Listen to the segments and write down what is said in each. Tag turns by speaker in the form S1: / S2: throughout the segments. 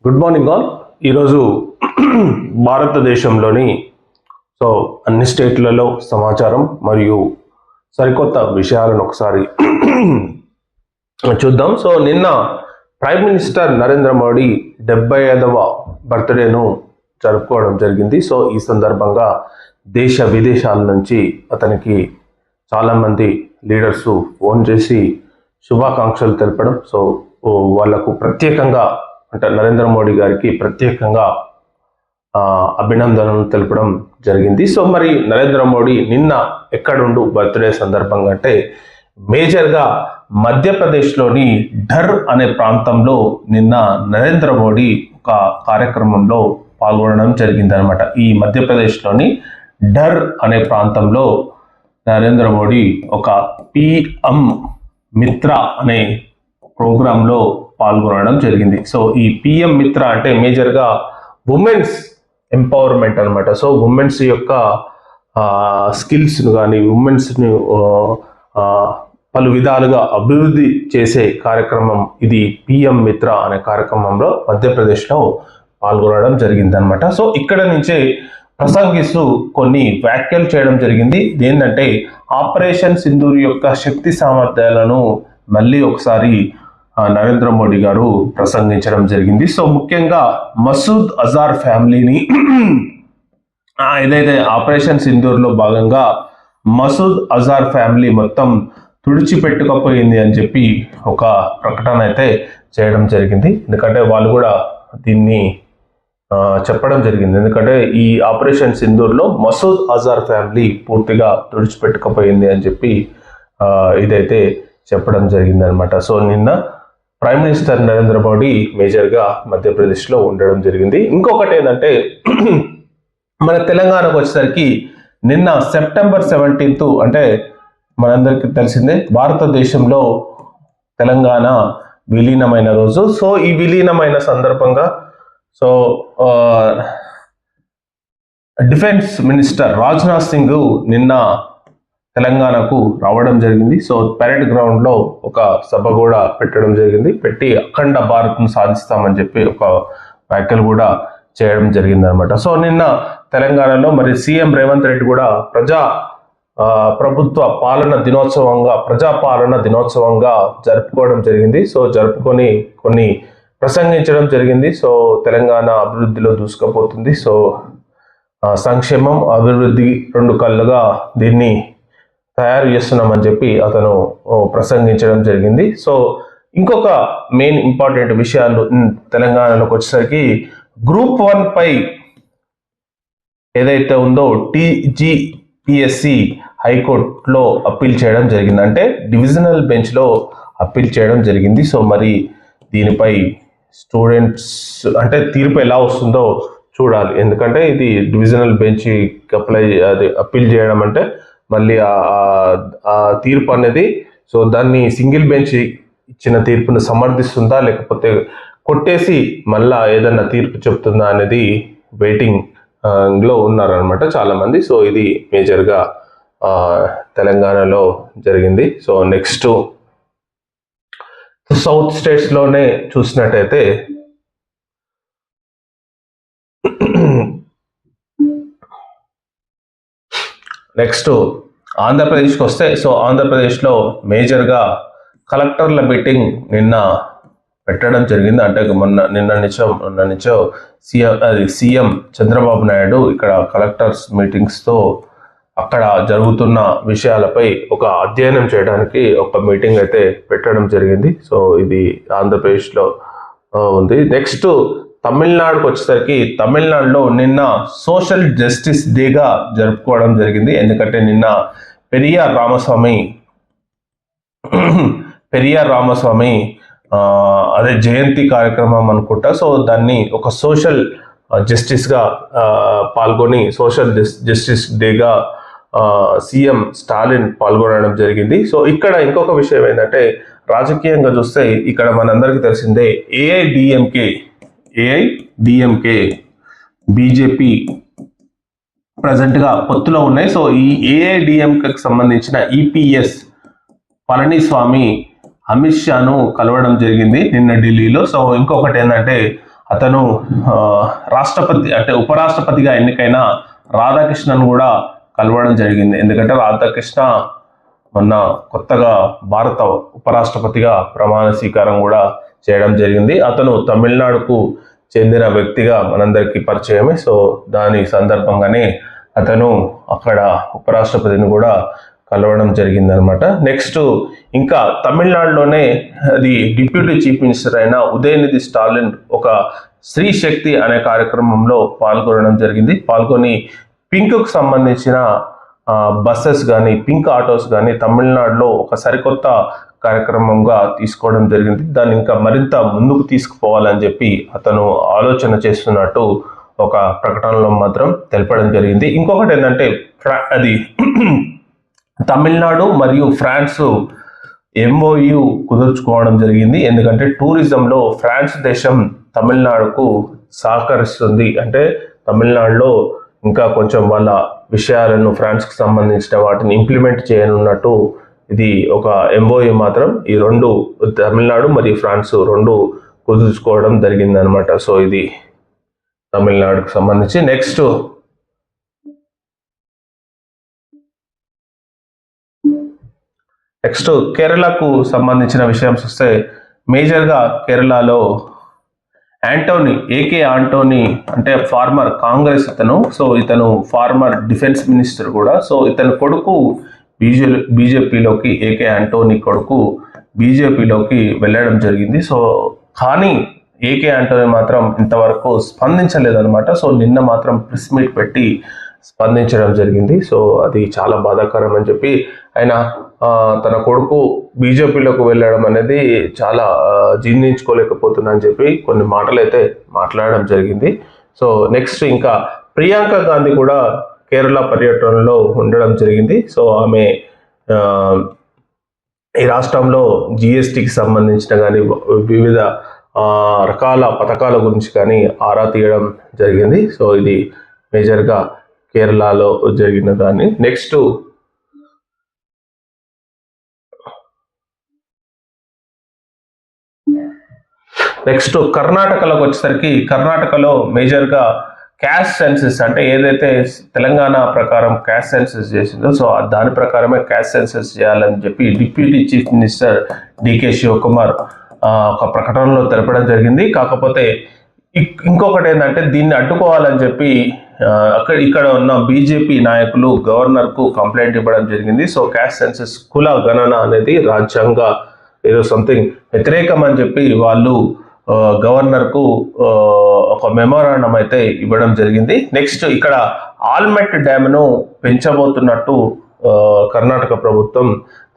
S1: Good morning all. ఈరోజు భారతదేశంలోని అన్ని స్టేట్లలో సమాచారం మరియు సరికొత్త విషయాలను ఒకసారి చూద్దాం. నిన్న ప్రైమ్ మినిస్టర్ నరేంద్ర మోడీ 75వ బర్త్డేను జరుపుకోవడం జరిగింది. ఈ సందర్భంగా దేశ విదేశాల నుంచి అతనికి చాలామంది లీడర్స్ ఫోన్ చేసి శుభాకాంక్షలు తెలపడం, వాళ్లకు ప్రత్యేకంగా అంటే నరేంద్ర మోడీ గారికి ప్రత్యేకంగా అభినందనలు తెలపడం జరిగింది. మరి నరేంద్ర మోడీ నిన్న ఎక్కడుండు బర్త్డే సందర్భంగా అంటే మేజర్గా మధ్యప్రదేశ్లోని ఢర్ అనే ప్రాంతంలో నిన్న నరేంద్ర మోడీ ఒక కార్యక్రమంలో పాల్గొనడం జరిగింది అనమాట. ఈ మధ్యప్రదేశ్లోని ఢర్ అనే ప్రాంతంలో నరేంద్ర మోడీ ఒక పిఎం మిత్ర అనే ప్రోగ్రాంలో పాల్గొనడం జరిగింది. ఈ పిఎం మిత్ర అంటే మేజర్గా ఉమెన్స్ ఎంపవర్మెంట్ అనమాట. ఉమెన్స్ యొక్క స్కిల్స్ను కానీ ఉమెన్స్ని పలు విధాలుగా అభివృద్ధి చేసే కార్యక్రమం ఇది పిఎం మిత్ర అనే కార్యక్రమంలో మధ్యప్రదేశ్లో పాల్గొనడం జరిగింది అనమాట. ఇక్కడ నుంచే ప్రసంగిస్తూ కొన్ని వ్యాఖ్యలు చేయడం జరిగింది. ఏంటంటే ఆపరేషన్ సింధూర్ యొక్క శక్తి సామర్థ్యాలను మళ్ళీ ఒకసారి నరేంద్ర మోడీ గారు ప్రసంగించడం జరిగింది. ముఖ్యంగా మసూద్ అజార్ ఫ్యామిలీని ఏదైతే ఆపరేషన్ సింధూర్లో భాగంగా మసూద్ అజార్ ఫ్యామిలీ మొత్తం తుడిచిపెట్టుకపోయింది అని చెప్పి ఒక ప్రకటన అయితే చేయడం జరిగింది. ఎందుకంటే వాళ్ళు కూడా దీన్ని చెప్పడం జరిగింది. ఎందుకంటే ఈ ఆపరేషన్ సింధూర్లో మసూద్ అజార్ ఫ్యామిలీ పూర్తిగా తుడిచిపెట్టుకపోయింది అని చెప్పి ఇదైతే చెప్పడం జరిగింది అనమాట. నిన్న ప్రైమ్ మినిస్టర్ నరేంద్ర మోడీ మేజర్గా మధ్యప్రదేశ్లో ఉండడం జరిగింది. ఇంకొకటి ఏంటంటే మన తెలంగాణకు వచ్చేసరికి నిన్న సెప్టెంబర్ 17 అంటే మనందరికీ తెలిసిందే భారతదేశంలో తెలంగాణ విలీనమైన రోజు. ఈ విలీనమైన సందర్భంగా డిఫెన్స్ మినిస్టర్ రాజ్నాథ్ సింగ్ నిన్న తెలంగాణకు రావడం జరిగింది. పెరేడ్ గ్రౌండ్లో ఒక సభ కూడా పెట్టడం జరిగింది. పెట్టి అఖండ భారత్ను సాధిస్తామని చెప్పి ఒక వ్యాఖ్యలు కూడా చేయడం జరిగింది అనమాట. నిన్న తెలంగాణలో మరి సీఎం రేవంత్ రెడ్డి కూడా ప్రభుత్వ పాలన దినోత్సవంగా ప్రజాపాలన దినోత్సవంగా జరుపుకోవడం జరిగింది. జరుపుకొని కొన్ని ప్రసంగించడం జరిగింది. తెలంగాణ అభివృద్ధిలో దూసుకుపోతుంది. సంక్షేమం అభివృద్ధి రెండు కళ్ళుగా దీన్ని తయారు చేస్తున్నామని చెప్పి అతను ప్రసంగించడం జరిగింది. ఇంకొక మెయిన్ ఇంపార్టెంట్ విషయాలు తెలంగాణలోకి వచ్చేసరికి గ్రూప్ 1 పై ఏదైతే ఉందో టీజీపీఎస్సీ హైకోర్టులో అప్పీల్ చేయడం జరిగింది. అంటే డివిజనల్ బెంచ్లో అప్పీల్ చేయడం జరిగింది. మరి దీనిపై స్టూడెంట్స్ అంటే తీర్పు ఎలా వస్తుందో చూడాలి. ఎందుకంటే ఇది డివిజనల్ బెంచ్కి అప్పీల్ చేయడం అంటే మళ్ళీ ఆ తీర్పు అనేది దాన్ని సింగిల్ బెంచ్ ఇచ్చిన తీర్పును సమర్థిస్తుందా లేకపోతే కొట్టేసి మళ్ళా ఏదన్నా తీర్పు చెప్తుందా అనేది వెయిటింగ్ లో ఉన్నారనమాట చాలా మంది. ఇది మేజర్గా తెలంగాణలో జరిగింది. నెక్స్ట్ సౌత్ స్టేట్స్లోనే చూసినట్టయితే నెక్స్ట్ ఆంధ్రప్రదేశ్కి వస్తే ఆంధ్రప్రదేశ్లో మేజర్గా కలెక్టర్ల మీటింగ్ నిన్న పెట్టడం జరిగింది. అంటే నిన్న నుంచో సీఎం చంద్రబాబు నాయుడు ఇక్కడ కలెక్టర్స్ మీటింగ్స్తో అక్కడ జరుగుతున్న విషయాలపై ఒక అధ్యయనం చేయడానికి ఒక మీటింగ్ అయితే పెట్టడం జరిగింది. ఇది ఆంధ్రప్రదేశ్లో ఉంది. నెక్స్ట్ తమిళనాడుకు వచ్చేసరికి తమిళనాడులో నిన్న సోషల్ జస్టిస్ డేగా జరుపుకోవడం జరిగింది. ఎందుకంటే నిన్న పెరియార్ రామస్వామి అదే జయంతి కార్యక్రమం అనుకుంటా. దాన్ని ఒక సోషల్ జస్టిస్గా పాల్గొని సోషల్ జస్టిస్ డేగా సీఎం స్టాలిన్ పాల్గొనడం జరిగింది. ఇక్కడ ఇంకొక విషయం ఏంటంటే రాజకీయంగా చూస్తే ఇక్కడ మనందరికీ తెలిసిందే ఏఐడిఎంకే బీజేపీ ప్రజెంట్గా పొత్తులో ఉన్నాయి. ఈ ఏఐడిఎంకేకి సంబంధించిన ఈపీఎస్ పళనిస్వామి అమిత్ షాను కలవడం జరిగింది నిన్న ఢిల్లీలో. ఇంకొకటి ఏంటంటే అతను రాష్ట్రపతి అంటే ఉపరాష్ట్రపతిగా ఎన్నికైన రాధాకృష్ణన్ కూడా కలవడం జరిగింది. ఎందుకంటే రాధాకృష్ణ మొన్న కొత్తగా భారత ఉపరాష్ట్రపతిగా ప్రమాణ స్వీకారం కూడా చేయడం జరిగింది. అతను తమిళనాడుకు చెందిన వ్యక్తిగా మనందరికీ పరిచయమే. సో దాని సందర్భంగానే అతను అక్కడ ఉపరాష్ట్రపతిని కూడా కలవడం జరిగిందనమాట. నెక్స్ట్ ఇంకా తమిళనాడులోనే అది డిప్యూటీ చీఫ్ మినిస్టర్ అయిన ఉదయనిధి స్టాలిన్ ఒక స్త్రీ శక్తి అనే కార్యక్రమంలో పాల్గొనడం జరిగింది. పాల్గొని పింక్కు సంబంధించిన బస్సెస్ కానీ పింక్ ఆటోస్ కానీ తమిళనాడులో ఒక సరికొత్త కార్యక్రమంగా తీసుకోవడం జరిగింది. దాన్ని ఇంకా మరింత ముందుకు తీసుకుపోవాలని చెప్పి అతను ఆలోచన చేస్తున్నట్టు ఒక ప్రకటనలో మాత్రం తెలపడం జరిగింది. ఇంకొకటి ఏంటంటే అది తమిళనాడు మరియు ఫ్రాన్స్ MOU కుదుర్చుకోవడం జరిగింది. ఎందుకంటే టూరిజంలో ఫ్రాన్స్ దేశం తమిళనాడుకు సహకరిస్తుంది. అంటే తమిళనాడులో ఇంకా కొంచెం వాళ్ళ విషయాలను ఫ్రాన్స్కి సంబంధించిన వాటిని ఇంప్లిమెంట్ చేయనున్నట్టు ఇది ఒక MOU మాత్రం ఈ రెండు తమిళనాడు మరియు ఫ్రాన్స్ రెండు కుదుర్చుకోవడం జరిగింది అనమాట. సో ఇది తమిళనాడుకు సంబంధించి. నెక్స్ట్ కేరళకు సంబంధించిన విషయం చూస్తే మేజర్గా కేరళలో ఏకే ఆంటోనీ అంటే ఫార్మర్ కాంగ్రెస్ ఇతను. సో ఇతను ఫార్మర్ డిఫెన్స్ మినిస్టర్ కూడా. సో ఇతని కొడుకు బీజేపీలోకి ఏకే ఆంటోనీ కొడుకు బీజేపీలోకి వెళ్ళడం జరిగింది. సో కానీ ఏకే ఆంటోనీ మాత్రం ఇంతవరకు స్పందించలేదన్నమాట. సో నిన్న మాత్రం ప్రెస్ మీట్ పెట్టి స్పందించడం జరిగింది. సో అది చాలా బాధాకరం అని చెప్పి ఆయన తన కొడుకు బీజేపీలోకి వెళ్ళడం అనేది చాలా జీర్ణించుకోలేకపోతున్నా అని చెప్పి కొన్ని మాటలు అయితే మాట్లాడడం జరిగింది. సో నెక్స్ట్ ఇంకా ప్రియాంక గాంధీ కూడా కేరళ పర్యటనలో ఉండడం జరిగింది. సో ఆమె ఈ రాష్ట్రంలో GSTకి సంబంధించిన కానీ వివిధ రకాల పథకాల గురించి కానీ ఆరా తీయడం జరిగింది. సో ఇది మేజర్గా కేరళలో జరిగిన దాన్ని. నెక్స్ట్ కర్ణాటకలోకి వచ్చేసరికి కర్ణాటకలో మేజర్గా క్యాస్ట్ సెన్సెస్ అంటే ఏదైతే తెలంగాణ ప్రకారం క్యాస్ట్ సెన్సెస్ చేసిందో సో దాని ప్రకారమే క్యాస్ట్ సెన్సెస్ చేయాలని చెప్పి deputy chief minister DK Shivakumar ఒక ప్రకటనలో తెలపడం జరిగింది. కాకపోతే ఇంకొకటి ఏంటంటే దీన్ని అడ్డుకోవాలని చెప్పి ఇక్కడ ఉన్న బీజేపీ నాయకులు గవర్నర్కు కంప్లైంట్ ఇవ్వడం జరిగింది. సో క్యాస్ట్ సెన్సెస్ కుల గణన అనేది రాజ్యాంగ ఏదో సంథింగ్ వ్యతిరేకం అని చెప్పి వాళ్ళు గవర్నర్కు ఒక మెమోరాండం అయితే ఇవ్వడం జరిగింది. నెక్స్ట్ ఇక్కడ ఆల్మెట్ డ్యామ్ను పెంచబోతున్నట్టు కర్ణాటక ప్రభుత్వం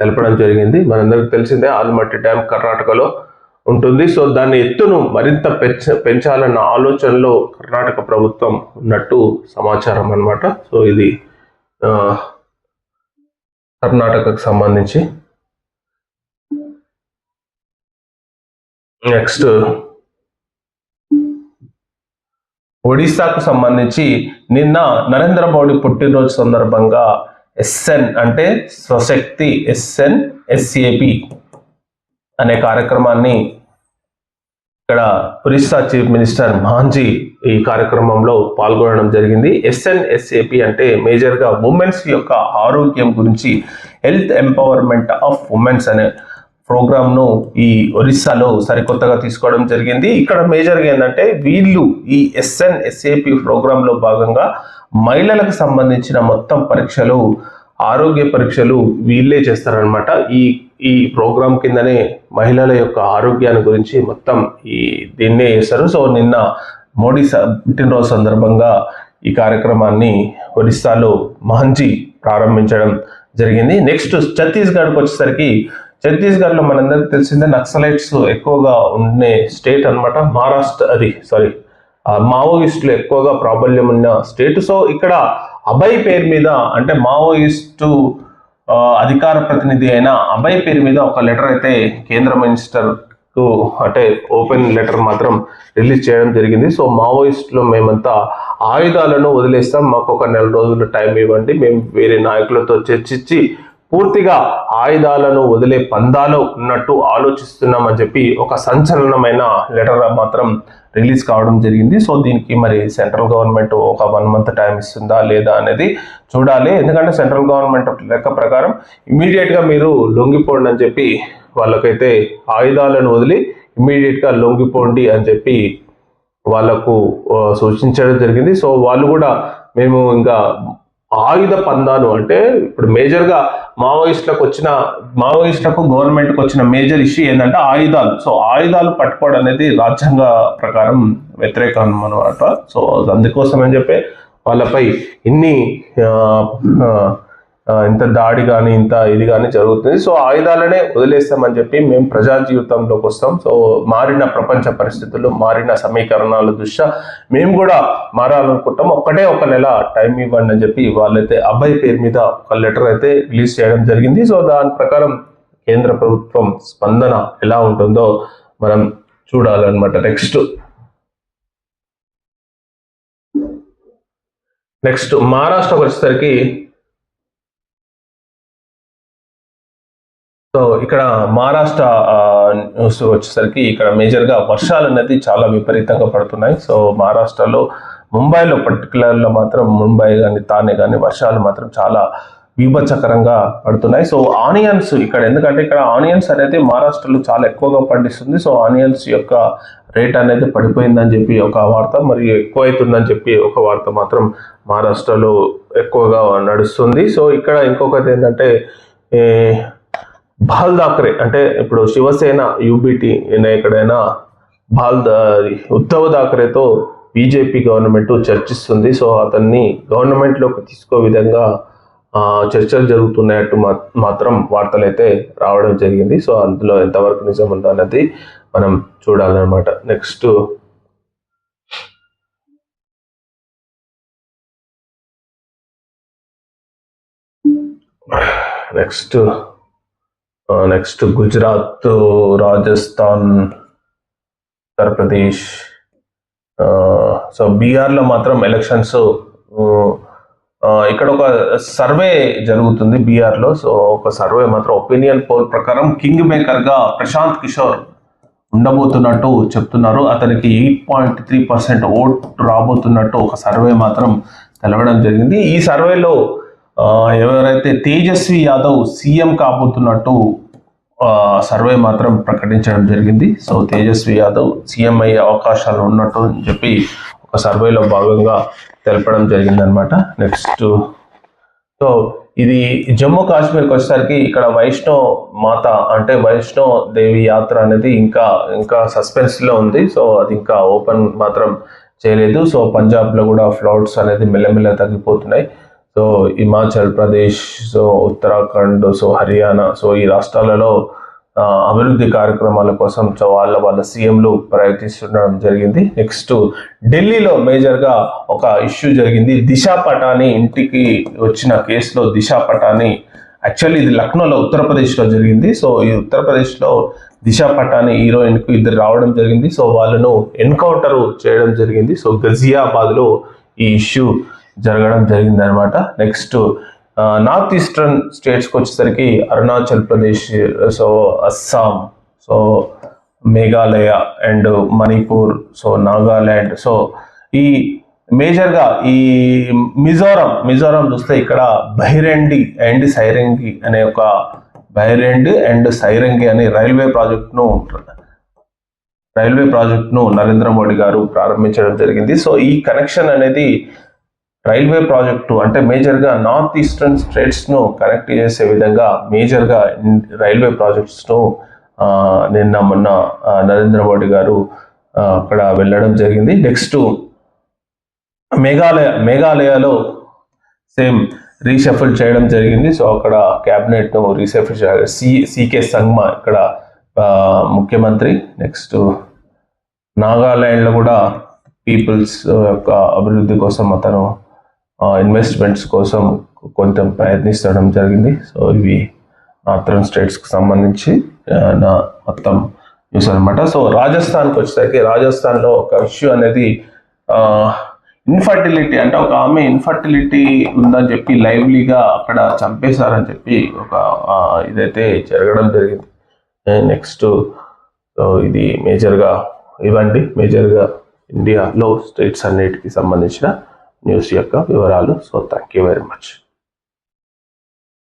S1: తెలపడం జరిగింది. మనందరికీ తెలిసిందే ఆల్మెట్ డ్యామ్ కర్ణాటకలో ఉంటుంది. సో దాని ఎత్తును మరింత పెంచాలన్న ఆలోచనలో కర్ణాటక ప్రభుత్వం ఉన్నట్టు సమాచారం అన్నమాట. సో ఇది కర్ణాటకకు సంబంధించి. నెక్స్ట్ ఒడిశాకు సంబంధించి నిన్న నరేంద్ర మోడీ పుట్టినరోజు సందర్భంగా SN అంటే స్వశక్తి SNSAP అనే కార్యక్రమాన్ని ఇక్కడ ఒరిస్సా చీఫ్ మినిస్టర్ మాంజీ ఈ కార్యక్రమంలో పాల్గొనడం జరిగింది. SNSAP అంటే మేజర్గా ఉమెన్స్ యొక్క ఆరోగ్యం గురించి హెల్త్ ఎంపవర్మెంట్ ఆఫ్ ఉమెన్స్ అనే ప్రోగ్రామ్ను ఈ ఒరిస్సాలో సరికొత్తగా తీసుకోవడం జరిగింది. ఇక్కడ మేజర్గా ఏంటంటే వీళ్ళు ఈ SNSAP ప్రోగ్రాంలో భాగంగా మహిళలకు సంబంధించిన మొత్తం పరీక్షలు ఆరోగ్య పరీక్షలు వీళ్ళే చేస్తారనమాట. ఈ ప్రోగ్రాం కిందనే మహిళల యొక్క ఆరోగ్యాన్ని గురించి మొత్తం దీన్నే చేస్తారు. సో నిన్న మోడీ పుట్టినరోజు సందర్భంగా ఈ కార్యక్రమాన్ని ఒరిస్సాలో మాంజీ ప్రారంభించడం జరిగింది. నెక్స్ట్ ఛత్తీస్గఢ్కి వచ్చేసరికి ఛత్తీస్గఢ్లో మనందరికీ తెలిసిందే నక్సలైట్స్ ఎక్కువగా ఉండే స్టేట్ అనమాట. మావోయిస్టులు ఎక్కువగా ప్రాబల్యం ఉన్న స్టేట్. సో ఇక్కడ అభయ్ పేరు మీద అంటే మావోయిస్టు అధికార ప్రతినిధి అయిన అభయ్ పేరు మీద ఒక లెటర్ అయితే కేంద్ర మినిస్టర్కు అంటే ఓపెన్ లెటర్ మాత్రం రిలీజ్ చేయడం జరిగింది. సో మావోయిస్టులు మేమంతా ఆయుధాలను వదిలేస్తాం, మాకు ఒక 4 రోజులు టైం ఇవ్వండి, మేము వేరే నాయకులతో చర్చించి పూర్తిగా ఆయుధాలను వదిలే పందాలో ఉన్నట్టు ఆలోచిస్తున్నామని చెప్పి ఒక సంచలనమైన లెటర్ మాత్రం రిలీజ్ కావడం జరిగింది. సో దీనికి మరి సెంట్రల్ గవర్నమెంట్ ఒక 1 month టైం ఇస్తుందా లేదా అనేది చూడాలి. ఎందుకంటే సెంట్రల్ గవర్నమెంట్ లెక్క ప్రకారం ఇమీడియట్గా మీరు లొంగిపోండి అని చెప్పి వాళ్ళకైతే ఆయుధాలను వదిలి ఇమీడియట్గా లొంగిపోండి అని చెప్పి వాళ్ళకు సూచించడం జరిగింది. సో వాళ్ళు కూడా మేము ఇంకా ఆయుధ పందాలు అంటే ఇప్పుడు మేజర్గా మావోయిస్టులకు గవర్నమెంట్కి వచ్చిన మేజర్ ఇష్యూ ఏంటంటే ఆయుధాలు. సో ఆయుధాలు పట్టుకోవడం అనేది రాజ్యాంగ ప్రకారం వ్యతిరేకం అన్నమాట. సో అందుకోసం అని చెప్పి వాళ్ళపై ఇన్ని ఇంత దాడి కానీ ఇంత ఇది కానీ జరుగుతుంది. సో ఆయుధాలనే వదిలేస్తామని చెప్పి మేము ప్రజా జీవితంలోకి వస్తాం. సో మారిన ప్రపంచ పరిస్థితులు, మారిన సమీకరణాల దృష్ట్యా మేము కూడా మారాలనుకుంటాం, ఒక నెల టైం ఇవ్వండి అని చెప్పి వాళ్ళైతే అబ్బాయి పేరు మీద ఒక లెటర్ అయితే రిలీజ్ చేయడం జరిగింది. సో దాని ప్రకారం కేంద్ర ప్రభుత్వం స్పందన ఎలా ఉంటుందో మనం చూడాలన్నమాట. నెక్స్ట్ మహారాష్ట్రకు వచ్చేసరికి సో ఇక్కడ మహారాష్ట్ర న్యూస్ వచ్చేసరికి ఇక్కడ మేజర్గా వర్షాలు అనేది చాలా విపరీతంగా పడుతున్నాయి. సో మహారాష్ట్రలో ముంబైలో పర్టికులర్లో మాత్రం ముంబై కానీ తానే కానీ వర్షాలు మాత్రం చాలా బీభత్సకరంగా పడుతున్నాయి. సో ఆనియన్స్ ఎందుకంటే ఇక్కడ ఆనియన్స్ అనేది మహారాష్ట్రలో చాలా ఎక్కువగా పండిస్తుంది. సో ఆనియన్స్ యొక్క రేట్ అనేది పడిపోయిందని చెప్పి ఒక వార్త, మరియు ఎక్కువ అవుతుందని చెప్పి ఒక వార్త మాత్రం మహారాష్ట్రలో ఎక్కువగా నడుస్తుంది. సో ఇక్కడ ఇంకొకటి ఏంటంటే బాల్ ఠాక్రే అంటే ఇప్పుడు శివసేన యూబీటీ ఎక్కడైనా ఉద్ధవ్ ఠాక్రేతో బీజేపీ గవర్నమెంట్ చర్చిస్తుంది. సో అతన్ని గవర్నమెంట్లోకి తీసుకో విధంగా చర్చలు జరుగుతున్నట్టు మాత్రం వార్తలు అయితే రావడం జరిగింది. సో అందులో ఎంతవరకు నిజం ఉందో అన్నది మనం చూడాలన్నమాట. నెక్స్ట్ గుజరాత్, రాజస్థాన్, ఉత్తరప్రదేశ్. సో బీహార్లో మాత్రం ఎలక్షన్స్ ఇక్కడ ఒక సర్వే జరుగుతుంది బీహార్లో. సో ఒక సర్వే మాత్రం ఒపీనియన్ పోల్ ప్రకారం కింగ్ మేకర్గా ప్రశాంత్ కిషోర్ ఉండబోతున్నట్టు చెప్తున్నారు. అతనికి 8.3% ఓట్ రాబోతున్నట్టు ఒక సర్వే మాత్రం తెలవడం జరిగింది. ఈ సర్వేలో ఎవరైతే తేజస్వి యాదవ్ సీఎం కాబోతున్నట్టు సర్వే మాత్రం ప్రకటించడం జరిగింది. సో తేజస్వి యాదవ్ సీఎం అయ్యే అవకాశాలు ఉన్నట్టు అని చెప్పి ఒక సర్వేలో భాగంగా తెలపడం జరిగిందనమాట. సో ఇది జమ్మూ కాశ్మీర్కి వచ్చేసరికి ఇక్కడ వైష్ణో మాత అంటే వైష్ణో దేవి యాత్ర అనేది ఇంకా సస్పెన్స్లో ఉంది. సో అది ఇంకా ఓపెన్ మాత్రం చేయలేదు. సో పంజాబ్లో కూడా ఫ్లడ్స్ అనేది మెల్లమెల్ల తగ్గిపోతున్నాయి. So Himachal Pradesh, so Uttarakhand, so Haryana, so ఈ రాష్ట్రాలలో అభివృద్ధి కార్యక్రమాల కోసం సో వాళ్ళ సీఎంలు ప్రయత్నిస్తుండడం జరిగింది. ఢిల్లీలో మేజర్గా ఒక ఇష్యూ జరిగింది. దిశా పటాని ఇంటికి వచ్చిన కేసులో దిశా పటాని యాక్చువల్లీ ఇది లక్నోలో ఉత్తరప్రదేశ్లో జరిగింది. సో ఈ ఉత్తరప్రదేశ్లో దిశా పటాని హీరోయిన్కు ఇద్దరు రావడం జరిగింది. సో వాళ్ళను ఎన్కౌంటర్ చేయడం జరిగింది. సో గజియాబాద్లో ఈ ఇష్యూ జరగడం జరిగింది అనమాట. నార్త్ ఈస్టర్న్ స్టేట్స్కి వచ్చేసరికి Arunachal Pradesh, so Assam, so Meghalaya and Manipur, so Nagaland. So ఈ మేజర్గా ఈ మిజోరం చూస్తే ఇక్కడ బైరెండి అండ్ సైరంగి అనే ఒక సైరంగి అనే రైల్వే ప్రాజెక్ట్ను నరేంద్ర మోడీ గారు ప్రారంభించడం జరిగింది. సో ఈ కనెక్షన్ అనేది రైల్వే ప్రాజెక్టు అంటే మేజర్గా నార్త్ ఈస్టర్న్ స్టేట్స్ను కనెక్ట్ చేసే విధంగా మేజర్గా రైల్వే ప్రాజెక్ట్స్ను మొన్న నరేంద్ర మోడీ గారు అక్కడ వెళ్ళడం జరిగింది. మేఘాలయలో సేమ్ రీషఫిల్ చేయడం జరిగింది. సో అక్కడ క్యాబినెట్ను రీషఫిల్ చేయాలి. సికే సంగ్మా ఇక్కడ ముఖ్యమంత్రి. నాగాల్యాండ్లో కూడా పీపుల్స్ యొక్క అభివృద్ధి కోసం అతను ఇన్వెస్ట్మెంట్స్ కోసం కొంచెం ప్రయత్నిస్తడం జరిగింది. సో ఇవి నార్థర్న్ స్టేట్స్కి సంబంధించి మొత్తం న్యూస్ అనమాట. సో రాజస్థాన్కి వచ్చేసరికి రాజస్థాన్లో ఒక ఇష్యూ అనేది ఇన్ఫర్టిలిటీ అంటే ఒక ఆమె ఇన్ఫర్టిలిటీ ఉందని చెప్పి లైవ్లీగా అక్కడ చంపేశారని చెప్పి ఒక ఇదైతే జరగడం జరిగింది. నెక్స్ట్ ఇది మేజర్గా మేజర్గా ఇండియాలో స్టేట్స్ అన్నిటికి సంబంధించిన న్యూస్ యొక్క వివరాలు. So thank you very much.